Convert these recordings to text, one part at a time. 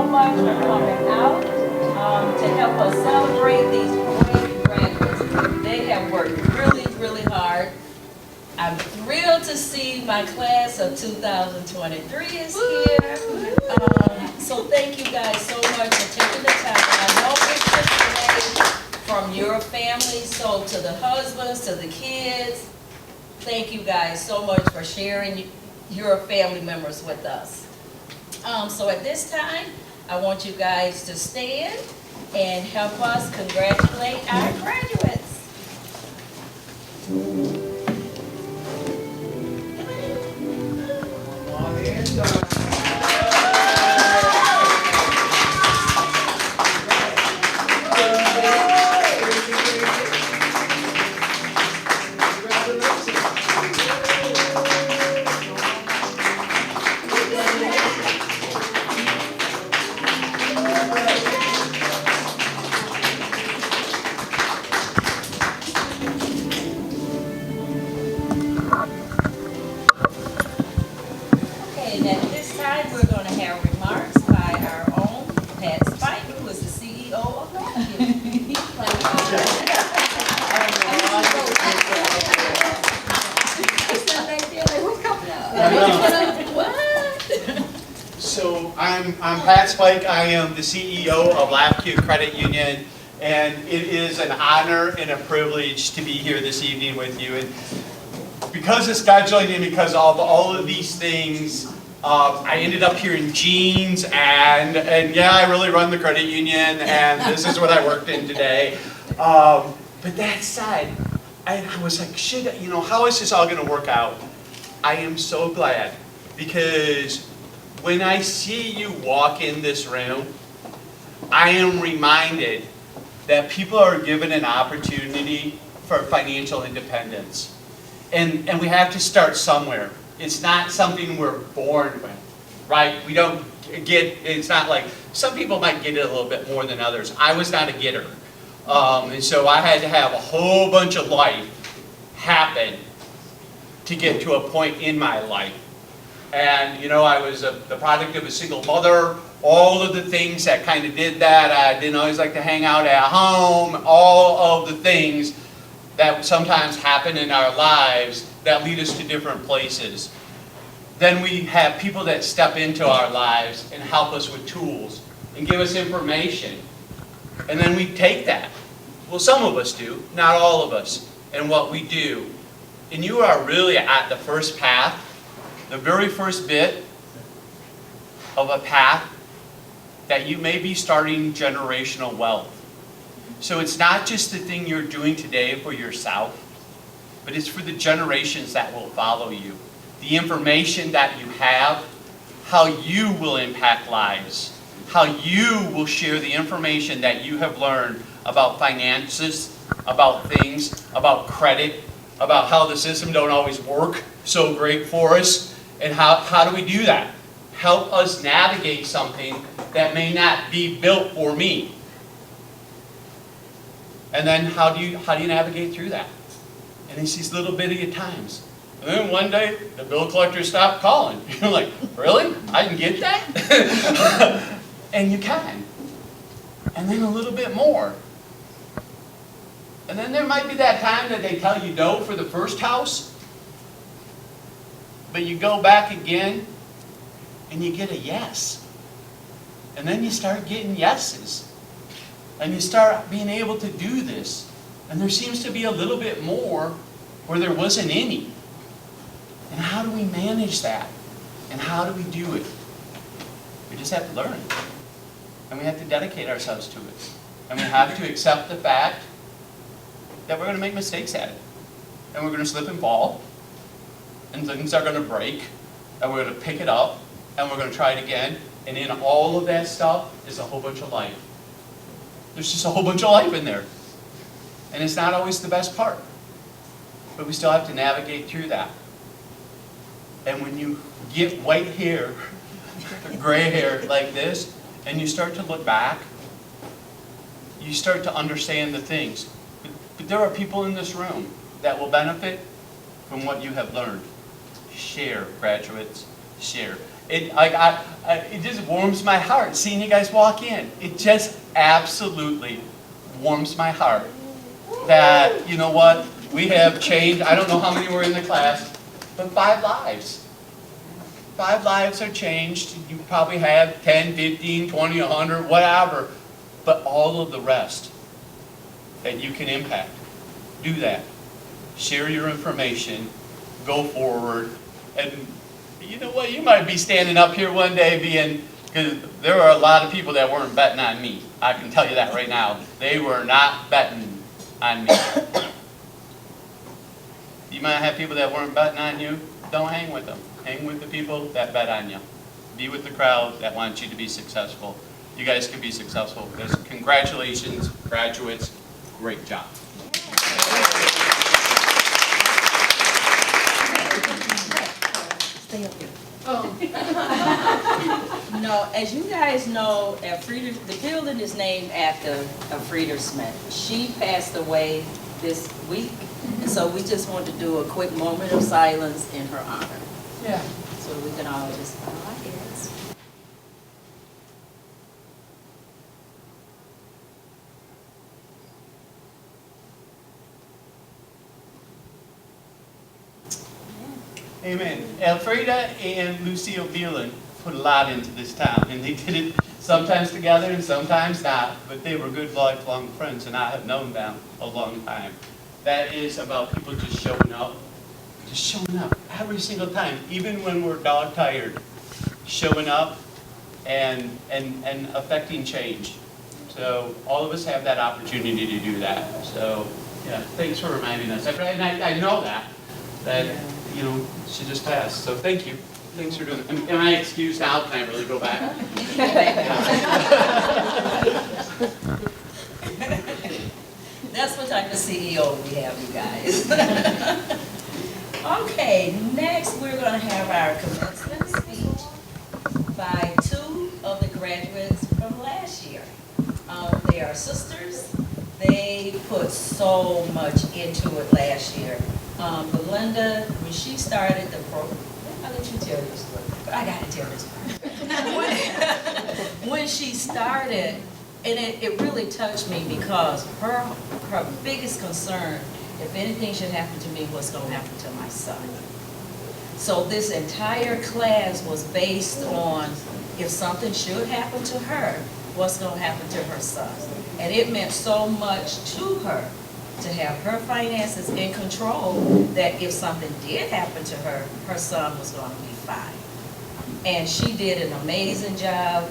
so much for coming out to help us celebrate these great graduates. They have worked really, really hard. I'm thrilled to see my class of 2023 is here. So thank you guys so much for taking the time. I know it's just from your families, so to the husbands, to the kids, thank you guys so much for sharing your family members with us. So at this time, I want you guys to stand and help us congratulate our graduates. I'm Pat Spike. I am the CEO of LAFCU Credit Union, and it is an honor and a privilege to be here this evening with you. And because of scheduling and because of all of these things, I ended up here in jeans, and yeah, I really run the credit union, and this is what I worked in today. But that said, I was like, how is this all going to work out? I am so glad, because when I see you walk in this room, I am reminded that people are given an opportunity for financial independence. And we have to start somewhere. It's not something we're born with, right? We don't get, it's not like, some people might get it a little bit more than others. I was not a getter. And so I had to have a whole bunch of life happen to get to a point in my life. And I was the product of a single mother, all of the things that kind of did that. I didn't always like to hang out at home, all of the things that sometimes happen in our lives that lead us to different places. Then we have people that step into our lives and help us with tools and give us information. And then we take that. Well, some of us do, not all of us, and what we do. And you are really at the first path, the very first bit of a path that you may be starting generational wealth. So it's not just the thing you're doing today for yourself, but it's for the generations that will follow you. The information that you have, how you will impact lives, how you will share the information that you have learned about finances, about things, about credit, about how the system don't always work so great for us. And how do we do that? Help us navigate something that may not be built for me. And then how do you navigate through that? And it's these little bitty times. And then one day, the bill collector stopped calling. You're like, really? I can get that? And you can. And then a little bit more. And then there might be that time that they tell you no for the first house. But you go back again, and you get a yes. And then you start getting yeses. And you start being able to do this. And there seems to be a little bit more where there wasn't any. And how do we manage that? And how do we do it? We just have to learn it. And we have to dedicate ourselves to it. And we have to accept the fact that we're going to make mistakes at it. And we're going to slip and fall. And things are going to break, and we're going to pick it up, and we're going to try it again. And in all of that stuff is a whole bunch of life. There's just a whole bunch of life in there. And it's not always the best part. But we still have to navigate through that. And when you get white hair, gray hair like this, and you start to look back, you start to understand the things. But there are people in this room that will benefit from what you have learned. Share, graduates, share. It just warms my heart seeing you guys walk in. It just absolutely warms my heart that, you know what, we have changed. I don't know how many were in the class, but 5 lives. 5 lives are changed. You probably have 10, 15, 20, 100, whatever, but all of the rest that you can impact. Do that. Share your information. Go forward. And you know what? You might be standing up here one day because there are a lot of people that weren't betting on me. I can tell you that right now. They were not betting on me. You might have people that weren't betting on you. Don't hang with them. Hang with the people that bet on you. Be with the crowd that wants you to be successful. You guys can be successful. Congratulations, graduates. Great job. Stay up here. No, as you guys know, Alfreda, the building is named after Alfreda Schmidt. She passed away this week, and so we just wanted to do a quick moment of silence in her honor. Yeah. So we can all just bow our heads. Amen. Alfreda and Lucille Beelan put a lot into this town, and they did it sometimes together and sometimes not, but they were good lifelong friends, and I have known them a long time. That is about people just showing up every single time, even when we're dog tired, showing up and affecting change. So all of us have that opportunity to do that. So yeah, thanks for reminding us. And I know that you know, she just passed. So thank you. Thanks for doing it. Am I excused now? Can I really go back? That's what type of CEO we have, you guys. Okay, next we're going to have our commencement speech by 2 of the graduates from last year. They are sisters. They put so much into it last year. Belinda, when she started the program, I'll let you tell this story, but I got to tell this part. When she started, and it really touched me because her biggest concern, if anything should happen to me, what's going to happen to my son? So this entire class was based on if something should happen to her, what's going to happen to her son? And it meant so much to her to have her finances in control that if something did happen to her, her son was going to be fine. And she did an amazing job.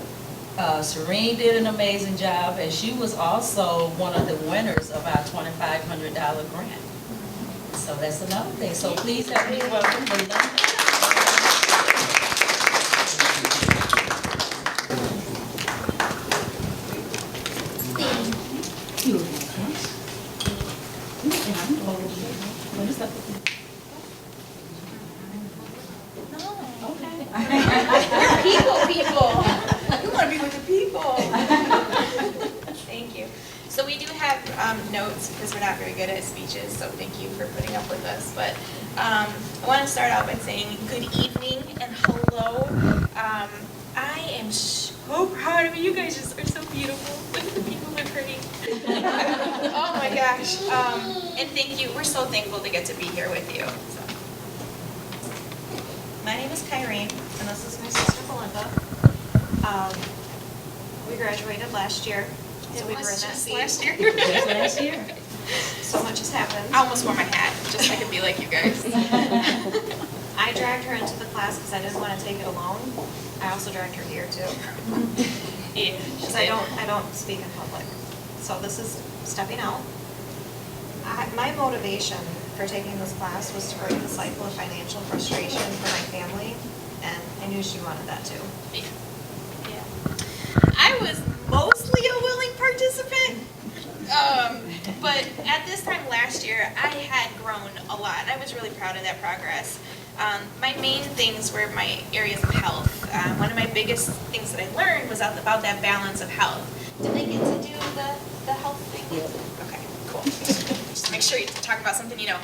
Serene did an amazing job, and she was also one of the winners of our $2,500 grant. So that's another thing. So please help me welcome Belinda. People. We want to be with the people. Thank you. So we do have notes because we're not very good at speeches, so thank you for putting up with us. But I want to start out by saying good evening and hello. I am so proud of you. You guys just are so beautiful. Look at the people, they're pretty. Oh my gosh. And thank you. We're so thankful to get to be here with you. So. My name is Kyrene, and this is my sister Belinda. We graduated last year, so we were in that seat. Last year. So much has happened. I almost wore my hat, just so I could be like you guys. I dragged her into the class because I didn't want to take it alone. I also dragged her here too. Yeah. Because I don't speak in public. So this is stepping out. My motivation for taking this class was to break the cycle of financial frustration for my family, and I knew she wanted that too. Yeah. I was mostly a willing participant, but at this time last year, I had grown a lot. I was really proud of that progress. My main things were my areas of health. One of my biggest things that I learned was about that balance of health. Did I get to do the health thing? Yeah. Okay, cool. Just to make sure you talk about something you know.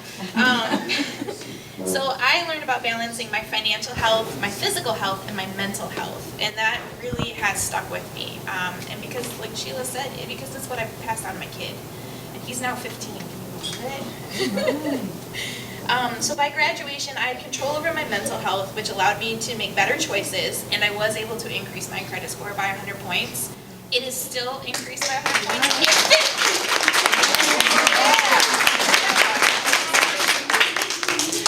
So I learned about balancing my financial health, my physical health, and my mental health, and that really has stuck with me. And because, like Sheila said, because it's what I passed on to my kid, and he's now 15. So by graduation, I had control over my mental health, which allowed me to make better choices, and I was able to increase my credit score by 100 points. It is still increased by 100 points.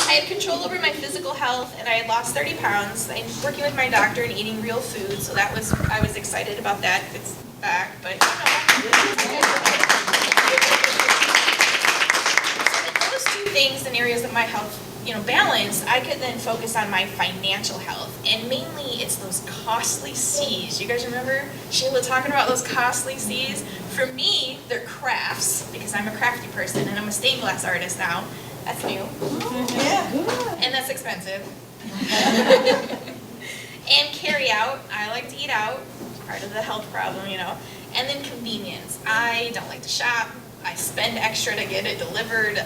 I had control over my physical health, and I had lost 30 pounds. I'm working with my doctor and eating real food, so I was excited about that. It's back, but those two things and areas of my health, balanced, I could then focus on my financial health, and mainly it's those costly C's. You guys remember Sheila talking about those costly C's? For me, they're crafts, because I'm a crafty person, and I'm a stained glass artist now. That's new. Yeah. And that's expensive. And carry out. I like to eat out. It's part of the health problem, And then convenience. I don't like to shop. I spend extra to get it delivered.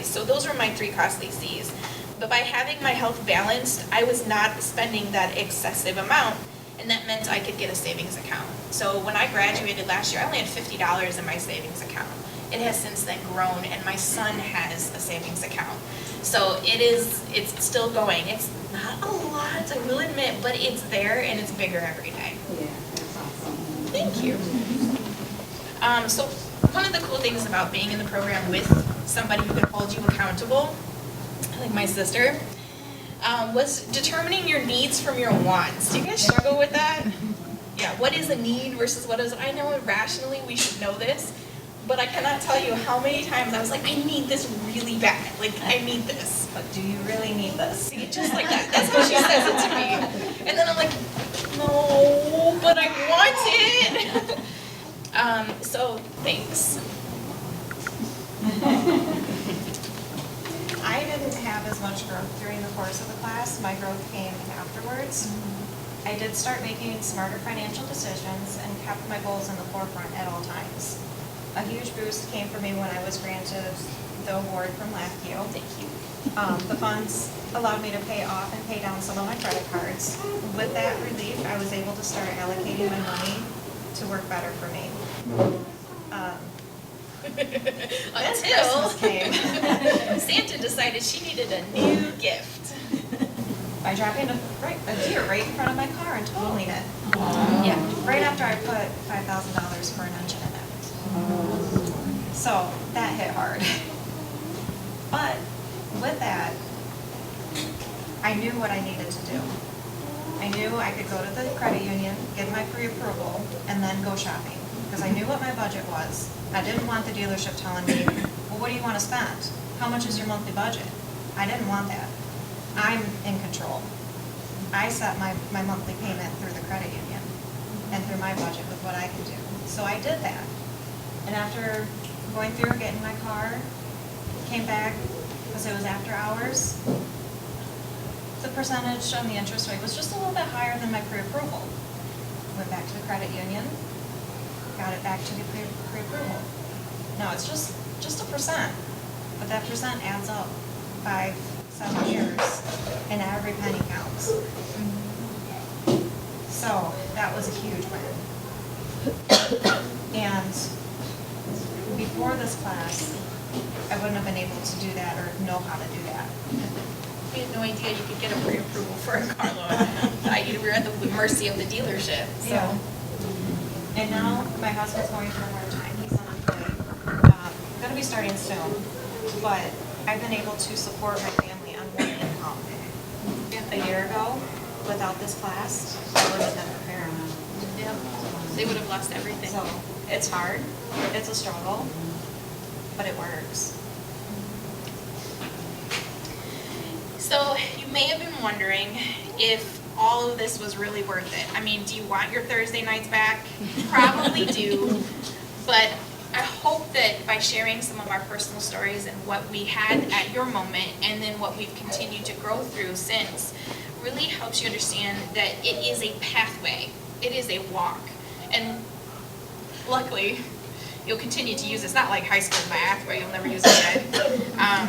So those were my 3 costly C's. But by having my health balanced, I was not spending that excessive amount, and that meant I could get a savings account. So when I graduated last year, I only had $50 in my savings account. It has since then grown, and my son has a savings account. So it's still going. It's not a lot, I will admit, but it's there and it's bigger every day. Yeah, that's awesome. Thank you. So one of the cool things about being in the program with somebody who can hold you accountable, like my sister, was determining your needs from your wants. Do you guys struggle with that? Yeah, what is a need versus what is, I know rationally we should know this, but I cannot tell you how many times I was like, I need this really bad. Like, I need this. But do you really need this? See, just like that. That's how she says it to me. And then I'm like, no, but I want it. So, thanks. I didn't have as much growth during the course of the class. My growth came afterwards. I did start making smarter financial decisions and kept my goals in the forefront at all times. A huge boost came for me when I was granted the award from LAFCU. Thank you. The funds allowed me to pay off and pay down some of my credit cards. With that relief, I was able to start allocating my money to work better for me. Then Christmas came. Santa decided she needed a new gift. By dropping a deer right in front of my car and totaling it. Yeah. Right after I put $5,000 for an engine in it. So that hit hard. But with that, I knew what I needed to do. I knew I could go to the credit union, get my pre-approval, and then go shopping. Because I knew what my budget was. I didn't want the dealership telling me, well, what do you want to spend? How much is your monthly budget? I didn't want that. I'm in control. I set my monthly payment through the credit union and through my budget with what I can do. So I did that. And after going through, getting my car, came back, because it was after hours, the percentage on the interest rate was just a little bit higher than my pre-approval. Went back to the credit union, got it back to the pre-approval. No, it's just a percent, but that percent adds up 5-7 years, and every penny counts. So that was a huge win. And before this class, I wouldn't have been able to do that or know how to do that. We had no idea you could get a pre-approval for a car loan. We were at the mercy of the dealership. So. Yeah. And now my husband's going through a hard time. He's unemployed. Going to be starting soon, but I've been able to support my family on one income. A year ago, without this class, I wouldn't have been prepared. Yep. They would have lost everything. So it's hard. It's a struggle, but it works. So you may have been wondering if all of this was really worth it. I mean, do you want your Thursday nights back? Probably do, but I hope that by sharing some of our personal stories and what we had at your moment and then what we've continued to grow through since really helps you understand that it is a pathway. It is a walk. And luckily, you'll continue to use it. It's not like high school math where you'll never use it again.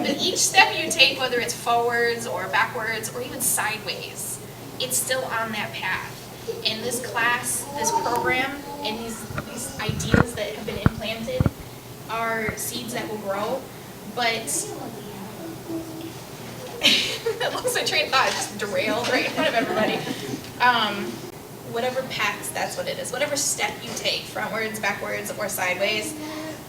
But each step you take, whether it's forwards or backwards or even sideways, it's still on that path. And this class, this program, and these ideas that have been implanted are seeds that will grow, but that looks like train of thought just derailed right in front of everybody. Whatever paths, that's what it is. Whatever step you take, frontwards, backwards, or sideways,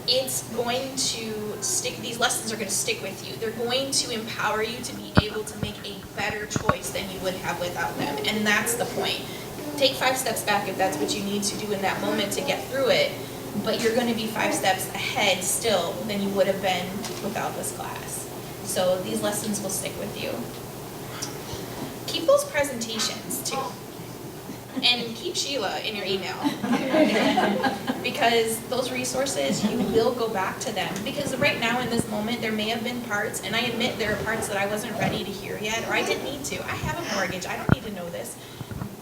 it's going to stick, these lessons are going to stick with you. They're going to empower you to be able to make a better choice than you would have without them. And that's the point. Take 5 steps back if that's what you need to do in that moment to get through it, but you're going to be 5 steps ahead still than you would have been without this class. So these lessons will stick with you. Keep those presentations too. And keep Sheila in your email. Because those resources, you will go back to them. Because right now in this moment, there may have been parts, and I admit there are parts that I wasn't ready to hear yet, or I didn't need to. I have a mortgage, I don't need to know this.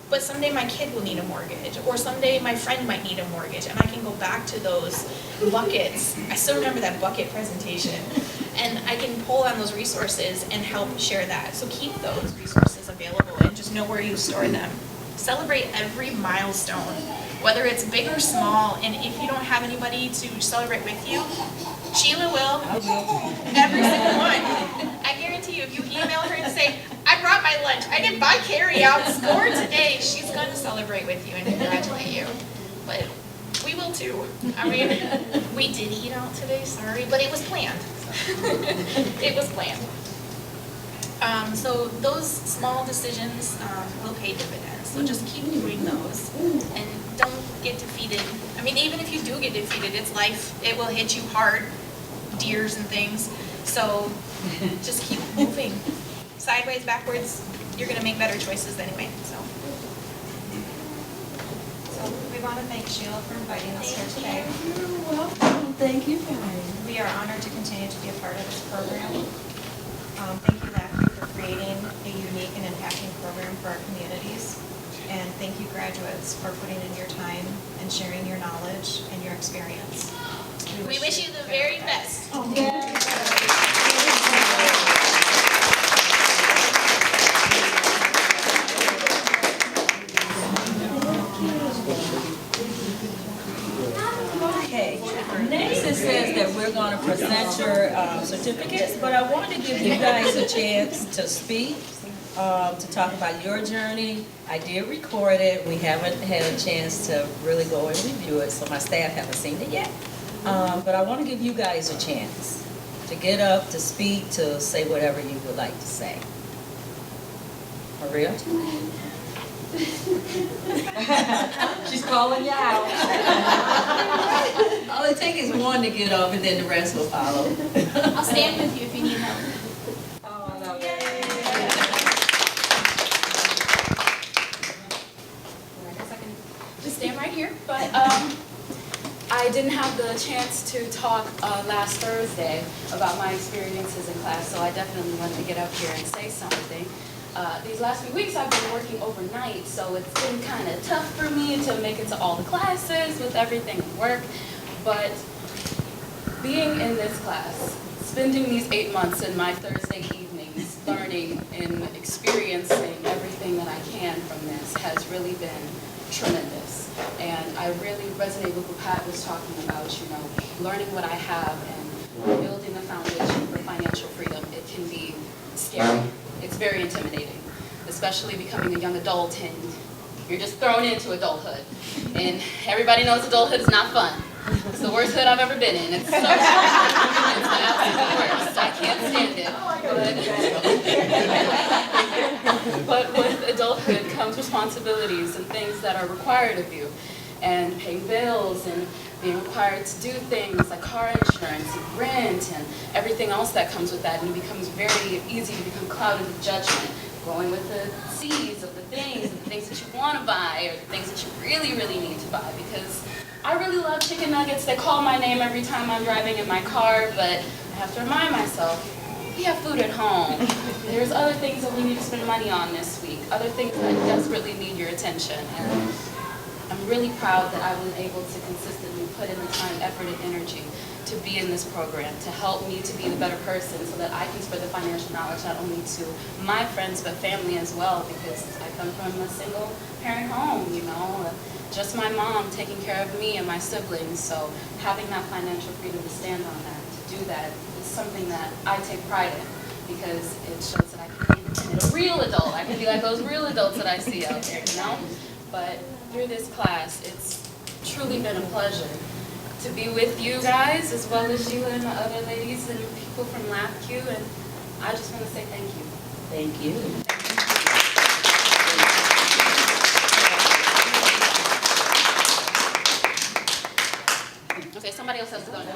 But someday my kid will need a mortgage, or someday my friend might need a mortgage, and I can go back to those buckets. I still remember that bucket presentation. And I can pull on those resources and help share that. So keep those resources available and just know where you store them. Celebrate every milestone, whether it's big or small, and if you don't have anybody to celebrate with you, Sheila will. Every single one. I guarantee you, if you email her and say, I brought my lunch, I did buy carry out, score today, she's going to celebrate with you and congratulate you. But we will too. I mean, we did eat out today, sorry, but it was planned. It was planned. So those small decisions will pay dividends. So just keep doing those and don't get defeated. I mean, even if you do get defeated, it's life. It will hit you hard, deers and things. So just keep moving. Sideways, backwards, you're going to make better choices anyway. So we want to thank Sheila for inviting us here today. You're welcome. Thank you, guys. We are honored to continue to be a part of this program. Thank you, LAFCU, for creating a unique and impacting program for our communities. And thank you, graduates, for putting in your time and sharing your knowledge and your experience. we wish you the very best. Okay, next it says that we're going to present your certificates, but I wanted to give you guys a chance to speak, to talk about your journey. I did record it. We haven't had a chance to really go and review it, so my staff haven't seen it yet. But I want to give you guys a chance to get up, to speak, to say whatever you would like to say. Maria? She's calling you out. All it takes is one to get up and then the rest will follow. I'll stand with you if you need help. Oh, I love it. I guess I can just stand right here, but I didn't have the chance to talk last Thursday about my experiences in class, so I definitely wanted to get up here and say something. These last few weeks I've been working overnight, so it's been kind of tough for me to make it to all the classes with everything at work, but being in this class, spending these 8 months in my Thursday evenings, learning and experiencing everything that I can from this has really been tremendous. And I really resonate with what Pat was talking about, you know, learning what I have and building a foundation for financial freedom. It can be scary. It's very intimidating, especially becoming a young adult and you're just thrown into adulthood. And everybody knows adulthood is not fun. It's the worst hood I've ever been in. It's so it's the absolute worst. I can't stand it. But with adulthood comes responsibilities and things that are required of you. And paying bills and being required to do things like car insurance and rent and everything else that comes with that. And it becomes very easy to become clouded with judgment, going with the C's of the things that you want to buy or the things that you really, really need to buy. Because I really love chicken nuggets. They call my name every time I'm driving in my car, but I have to remind myself, we have food at home. There's other things that we need to spend money on this week, other things that desperately need your attention. And I'm really proud that I was able to consistently put in the time, effort, and energy to to be in this program, to help me to be the better person so that I can spread the financial knowledge not only to my friends but family as well, because I come from a single parent home, you know, just my mom taking care of me and my siblings. So having that financial freedom to stand on that, to do that, is something that I take pride in, because it shows that I can be a real adult. I can be like those real adults that I see out there, you know? But through this class, it's truly been a pleasure to be with you guys, as well as Sheila and the other ladies and people from LAFCU, and I just want to say thank you. Thank you. Okay, somebody else has to go now.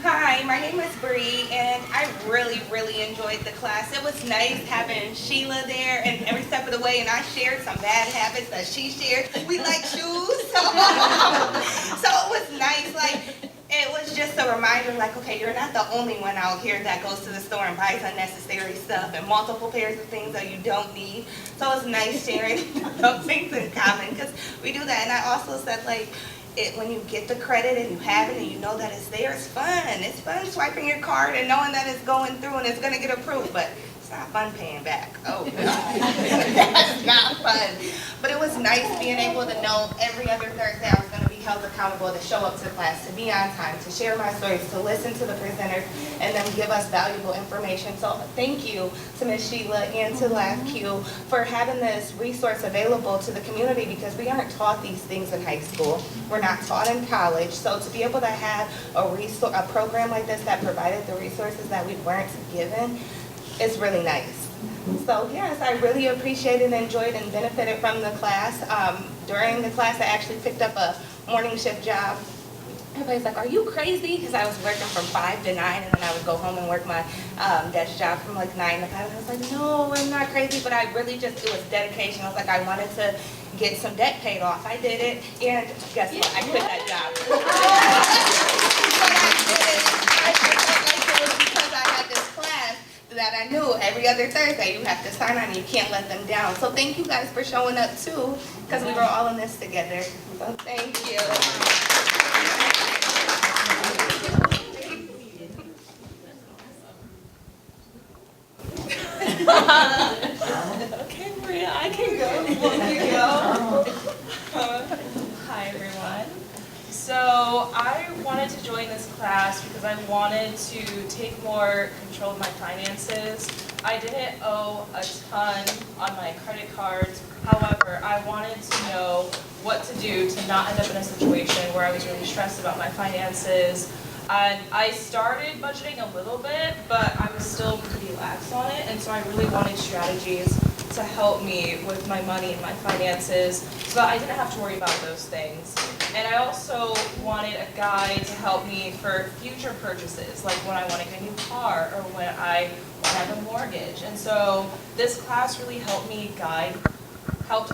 Hi, my name is Bree, and I really, really enjoyed the class. It was nice having Sheila there and every step of the way, and I shared some bad habits that she shared. We like shoes, so it was nice. Like, it was just a reminder, like, okay, you're not the only one out here that goes to the store and buys unnecessary stuff and multiple pairs of things that you don't need. So it was nice sharing those things in common, because we do that. And I also said, like, when you get the credit and you have it and you know that it's there, it's fun. It's fun swiping your card and knowing that it's going through and it's going to get approved, but it's not fun paying back. Oh, no. That's not fun. But it was nice being able to know every other Thursday I was going to be held accountable to show up to class, to be on time, to share my stories, to listen to the presenters, and then give us valuable information. So thank you to Ms. Sheila and to LAFCU for having this resource available to the community, because we aren't taught these things in high school. We're not taught in college. So to be able to have a program like this that provided the resources that we weren't given is really nice. So yes, I really appreciated, enjoyed, and benefited from the class. During the class, I actually picked up a morning shift job. Everybody's like, are you crazy? Because I was working from 5 to 9, and then I would go home and work my desk job from like 9 to 5. And I was like, no, I'm not crazy, but I really it was dedication. I was like, I wanted to get some debt paid off. I did it, and guess what? I quit that job. But I felt like it was because I had this class that I knew every other Thursday you have to sign on and you can't let them down. So thank you guys for showing up too, because we were all in this together. So thank you. Okay, Maria, I can go. Will you go? Hi, everyone. So I wanted to join this class because I wanted to take more control of my finances. I didn't owe a ton on my credit cards. However, I wanted to know what to do to not end up in a situation where I was really stressed about my finances. And I started budgeting a little bit, but I was still pretty lax on it, and so I really wanted strategies to help me with my money and my finances so that I didn't have to worry about those things. And I also wanted a guide to help me for future purchases, like when I want to get a new car or when I want to have a mortgage. And so this class really helped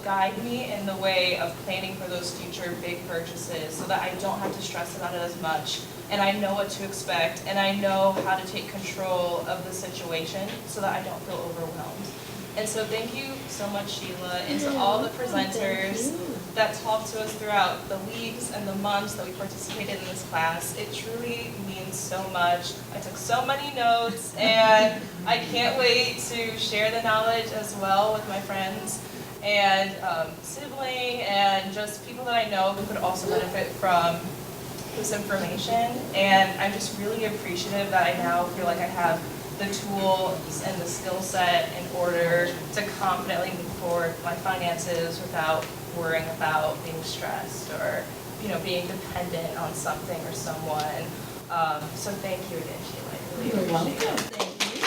guide me in the way of planning for those future big purchases so that I don't have to stress about it as much. And I know what to expect, and I know how to take control of the situation so that I don't feel overwhelmed. And so thank you so much, Sheila, and to all the presenters that talked to us throughout the weeks and the months that we participated in this class. It truly means so much. I took so many notes, and I can't wait to share the knowledge as well with my friends and sibling and just people that I know who could also benefit from this information. And I'm just really appreciative that I now feel like I have the tools and the skill set in order to confidently move forward with my finances without worrying about being stressed or being dependent on something or someone. So thank you again, Sheila. I really appreciate it. Thank you.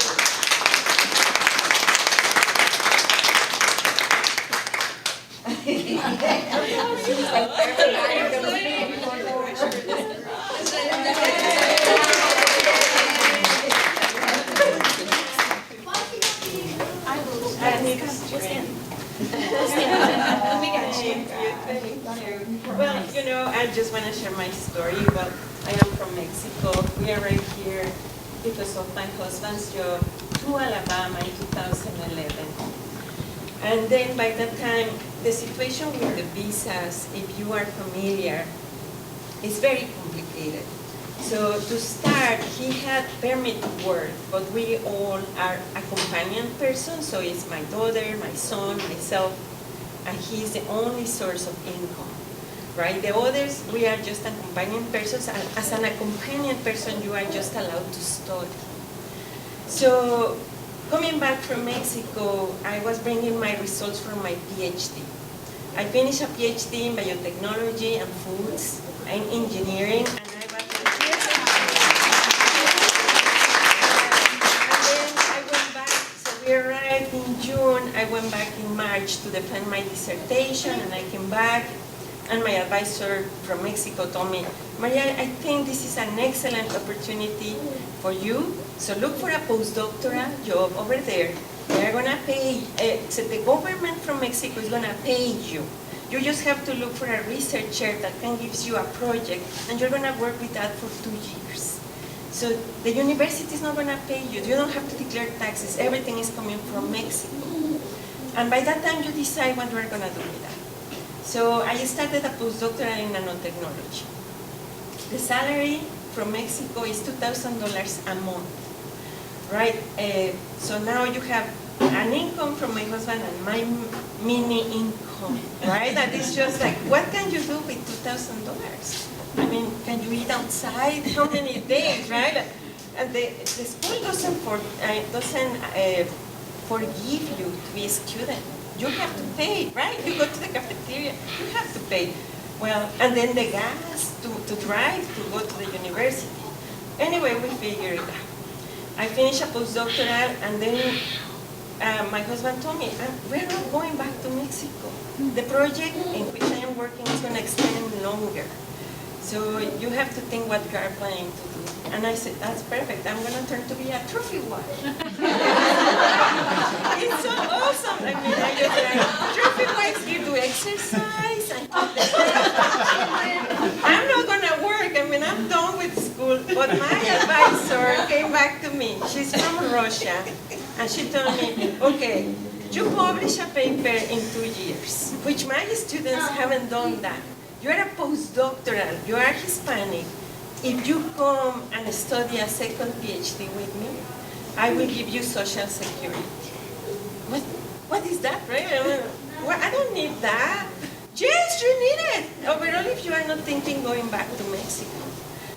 Well, I just want to share my story, but I am from Mexico. We are right here because of my husband's job to Alabama in 2011. And then by that time, the situation with the visas, if you are familiar, is very complicated. So to start, he had permit to work, but we all are a companion person, so it's my daughter, my son, myself, and he's the only source of income, right? The others, we are just a companion person. As an companion person, you are just allowed to study. So coming back from Mexico, I was bringing my results from my PhD. I finished a PhD in biotechnology and foods and engineering, and I was we arrived in June, I went back in March to defend my dissertation, and I came back, and my advisor from Mexico told me, Maria, I think this is an excellent opportunity for you, so look for a postdoctoral job over there. They're gonna pay, so the government from Mexico is gonna pay you. You just have to look for a researcher that can give you a project, and you're gonna work with that for 2 years. So the university is not going to pay you. You don't have to declare taxes. Everything is coming from Mexico. And by that time, you decide what you're going to do with that. So I started a postdoctoral in nanotechnology. The salary from Mexico is $2,000 a month, right? So now you have an income from my husband and my mini income, right? That is just like, what can you do with $2,000? I mean, can you eat outside? How many days, right? And the school doesn't forgive you to be a student. You have to pay, right? You go to the cafeteria, you have to pay. Well, and then the gas to drive to go to the university. Anyway, we figured it out. I finished a postdoctoral, and then my husband told me, we're not going back to Mexico. The project in which I am working is going to extend longer. So you have to think what you are planning to do. And I said, that's perfect. I'm going to turn to be a trophy wife. It's so awesome. I mean, I just like, trophy wives, you do exercise. I'm not going to work. I mean, I'm done with school. But my advisor came back to me. She's from Russia. And she told me, okay, you publish a paper in 2 years, which my students haven't done that. You're a postdoctoral, you are Hispanic. If you come and study a second PhD with me, I will give you Social Security. What is that, right? Well, I don't need that. Yes, you need it. Overall, if you are not thinking going back to Mexico.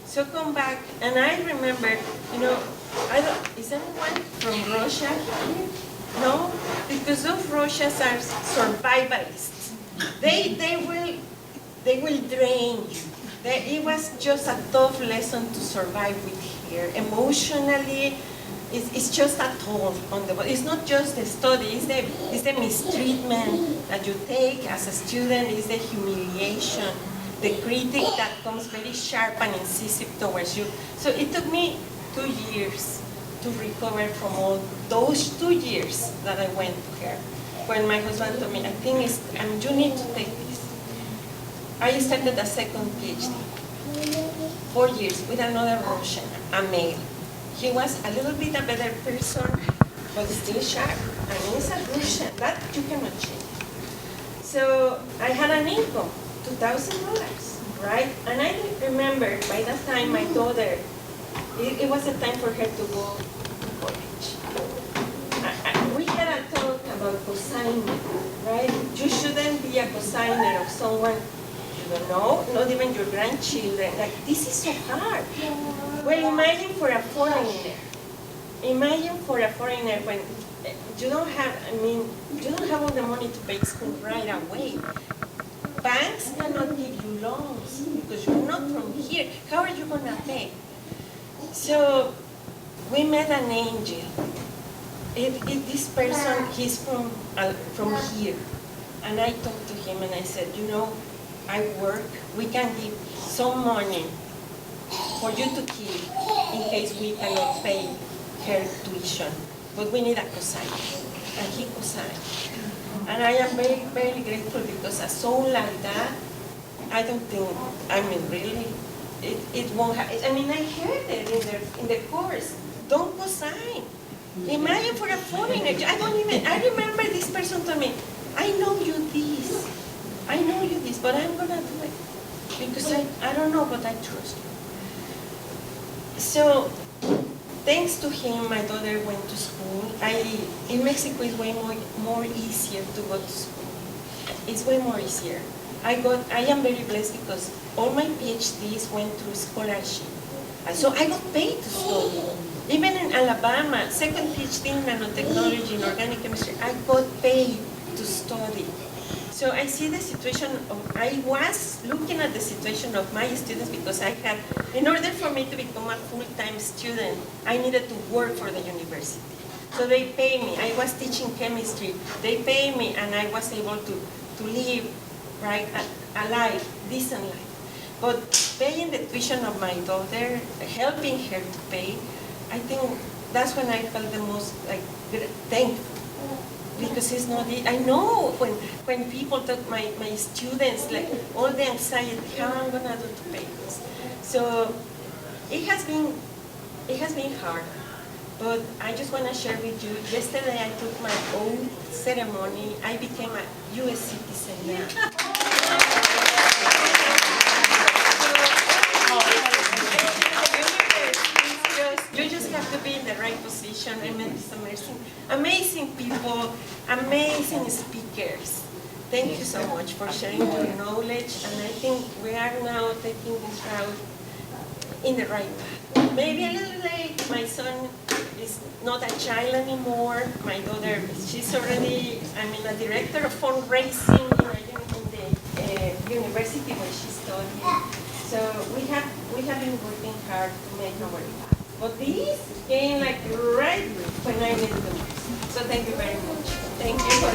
So come back, and I remember, is anyone from Russia here? No? Because those Russians are survivalists. They will drain you. It was just a tough lesson to survive with here. Emotionally, it's just a toll on the body. It's not just the study, it's the mistreatment that you take as a student, it's the humiliation, the critic that comes very sharp and incisive towards you. So it took me 2 years to recover from all those 2 years that I went to her. When my husband told me, you need to take this. I started a second PhD, 4 years, with another Russian, a male. He was a little bit a better person, but still sharp. I mean, it's a Russian, that you cannot change. So I had an income, $2,000, right? And I remember by that time my daughter, it was a time for her to go to college. We had a talk about consignment, right? You shouldn't be a consigner of someone you don't know, not even your grandchildren. Like, this is so hard. Well, imagine for a foreigner. Imagine for a foreigner when you don't have all the money to pay school right away. Banks cannot give you loans because you're not from here. How are you going to pay? So we met an angel. This person, he's from here. And I talked to him and I said, I work, we can give some money for you to keep in case we cannot pay her tuition. But we need a cosign. And he cosigned. And I am very, very grateful because a soul like that, I don't think, really, it won't happen. I heard it in the course. Don't cosign. Imagine for a foreigner. I remember this person told me, I know you this. this, but I'm gonna do it. Because I don't know, but I trust you. So, thanks to him, my daughter went to school. In Mexico, it's way more easier to go to school. It's way more easier. I am very blessed because all my PhDs went through scholarship. So I got paid to study. Even in Alabama, second PhD in nanotechnology in organic chemistry, I got paid to study. So I see the situation I was looking at the situation of my students because in order for me to become a full-time student, I needed to work for the university. So they pay me. I was teaching chemistry. They pay me, and I was able to live, right, a life, decent life. But paying the tuition of my daughter, helping her to pay, I think that's when I felt the most thankful. Because it's not it. I know when people talk, my students, like all the anxiety, how I'm gonna do to pay this. So it has been hard. But I just want to share with you, yesterday I took my oath ceremony. I became a U.S. citizen now. You just have to be in the right position. I met these amazing people, amazing speakers. Thank you so much for sharing your knowledge. And I think we are now taking this route in the right path. Maybe a little late. My son is not a child anymore. My daughter, she's already, a director of fundraising in the university where she's studying. So we have been working hard to make our path. But this came right when I needed the most. So thank you very much. Thank you for